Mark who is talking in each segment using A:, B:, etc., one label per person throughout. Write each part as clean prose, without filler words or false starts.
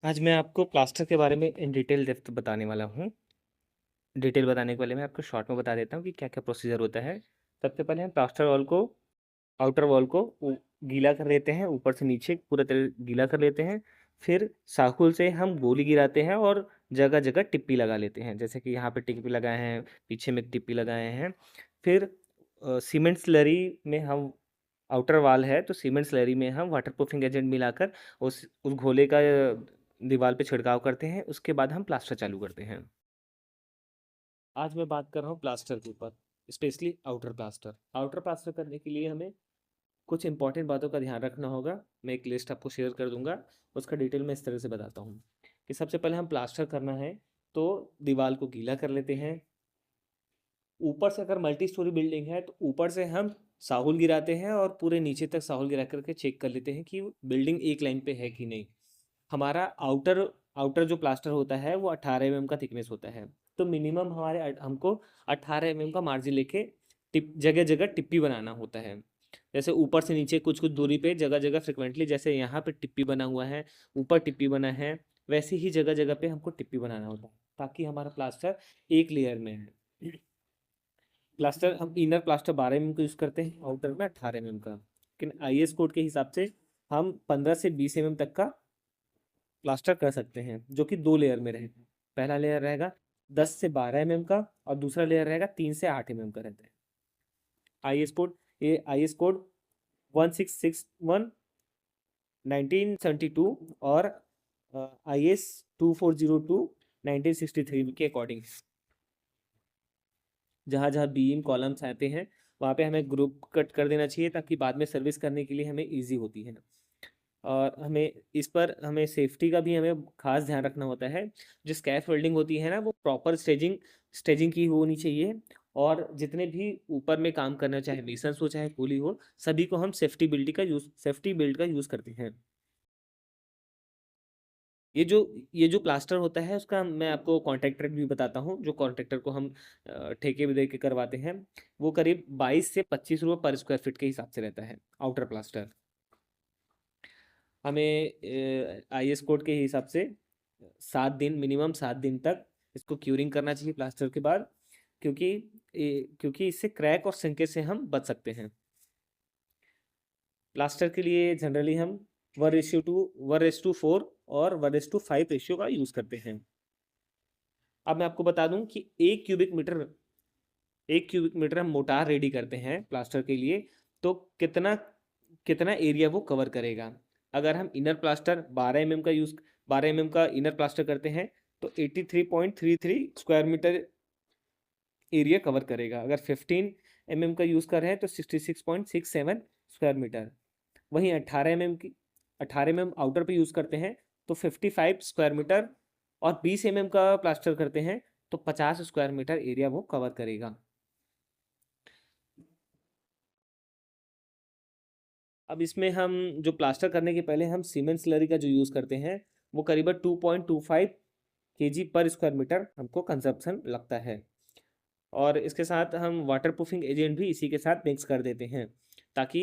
A: आज मैं आपको प्लास्टर के बारे में इन डिटेल डेप्थ बताने वाला हूँ। डिटेल बताने के पहले मैं आपको शॉर्ट में बता देता हूँ कि क्या-क्या प्रोसीजर होता है। सबसे पहले हम प्लास्टर वॉल को आउटर वॉल को गीला कर लेते हैं, ऊपर से नीचे पूरा तरह गीला कर लेते हैं। फिर चाकू से हम गोली गिराते हैं और जगह-जगह टिप्पी लगा लेते हैं। जैसे कि यहाँ पे टिप्पी लगाए हैं, पीछे में टिप्पी लगाए हैं। फिर सीमेंट स्लरी में हम आउटर वॉल है तो सीमेंट स्लरी में हम वाटरप्रूफिंग एजेंट मिलाकर उस घोले का दीवार पे छिड़काव करते हैं। उसके बाद हम प्लास्टर चालू करते हैं। आज मैं बात कर रहा हूँ प्लास्टर के ऊपर, specially outer plaster. Outer plaster करने के लिए हमें कुछ इंपॉर्टेंट बातों का ध्यान रखना होगा। मैं एक लिस्ट आपको शेयर कर दूंगा, उसका डिटेल मैं इस तरह से बताता हूँ कि सबसे पहले हम प्लास्टर करना है तो दीवार को गीला कर लेते हैं। ऊपर से अगर मल्टी स्टोरी बिल्डिंग है तो ऊपर से हम साहुल गिराते हैं और पूरे नीचे तक साहुल गिरा करके चेक कर लेते हैं कि बिल्डिंग एक लाइन पे है कि नहीं। हमारा आउटर आउटर जो प्लास्टर होता है वो 18 mm का थिकनेस होता है। तो मिनिमम हमको 18 mm का मार्जिन लेके टिप जगह जगह टिप्पी बनाना होता है। जैसे ऊपर से नीचे कुछ कुछ दूरी पे जगह जगह फ्रिक्वेंटली, जैसे यहाँ पे टिप्पी बना हुआ है, ऊपर टिप्पी बना है, वैसे ही जगह जगह पे हमको टिप्पी बनाना होता है ताकि हमारा प्लास्टर एक लेयर में है। प्लास्टर हम इनर प्लास्टर 12 mm का यूज़ करते हैं, आउटर में 18 mm का। लेकिन IS कोड के हिसाब से हम 15 से 20 mm तक का प्लास्टर कर सकते हैं, जो कि 2 लेयर में रहेगा। पहला लेयर रहेगा 10 से 12 mm का और दूसरा लेयर रहेगा 3 से 8 mm का रहता है। आई एस कोड 1661 1972 और IS 2402 1963 के अकॉर्डिंग जहाँ जहाँ बीम कॉलम्स आते हैं वहाँ पे हमें ग्रुप कट कर देना चाहिए ताकि बाद में सर्विस करने के लिए हमें ईजी होती है। और हमें सेफ्टी का भी हमें खास ध्यान रखना होता है। जो स्कैफ वेल्डिंग होती है ना, वो प्रॉपर स्टेजिंग स्टेजिंग की होनी चाहिए। और जितने भी ऊपर में काम करना, चाहे मेसन्स हो चाहे कूली हो, सभी को हम सेफ्टी बिल्ड का यूज़ करते हैं। ये जो ये जो प्लास्टर होता है उसका मैं आपको कॉन्ट्रैक्टर भी बताता हूँ। जो कॉन्ट्रैक्टर को हम ठेके में दे के करवाते हैं, वो करीब 22 से 25 रुपये पर स्क्वायर फीट के हिसाब से रहता है आउटर प्लास्टर। हमें IS कोड के हिसाब से 7 दिन, मिनिमम 7 दिन तक इसको क्यूरिंग करना चाहिए प्लास्टर के बाद, क्योंकि क्योंकि इससे क्रैक और सिंके से हम बच सकते हैं। प्लास्टर के लिए जनरली हम 1:4 और 1:5 रेशियो का यूज़ करते हैं। अब मैं आपको बता दूं कि 1 क्यूबिक मीटर हम मोटार रेडी करते हैं प्लास्टर के लिए, तो कितना कितना एरिया वो कवर करेगा। अगर हम इनर प्लास्टर 12 mm का इनर प्लास्टर करते हैं तो 83.33 स्क्वायर मीटर एरिया कवर करेगा। अगर 15 mm का यूज़ कर रहे हैं तो 66.67 स्क्वायर मीटर। वहीं 18 mm आउटर पे यूज़ करते हैं तो 55 स्क्वायर मीटर। और 20 mm का प्लास्टर करते हैं तो 50 स्क्वायर मीटर एरिया वो कवर करेगा। अब इसमें हम जो प्लास्टर करने के पहले हम सीमेंट स्लरी का जो यूज़ करते हैं, वो करीबन 2.25 kg पर स्क्वायर मीटर हमको कंजप्शन लगता है। और इसके साथ हम वाटर प्रूफिंग एजेंट भी इसी के साथ मिक्स कर देते हैं ताकि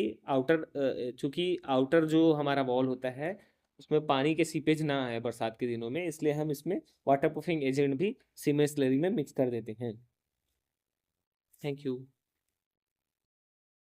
A: चूँकि आउटर जो हमारा वॉल होता है उसमें पानी के सीपेज ना आए बरसात के दिनों में, इसलिए हम इसमें वाटर प्रूफिंग एजेंट भी सीमेंट स्लरी में मिक्स कर देते हैं। Thank you.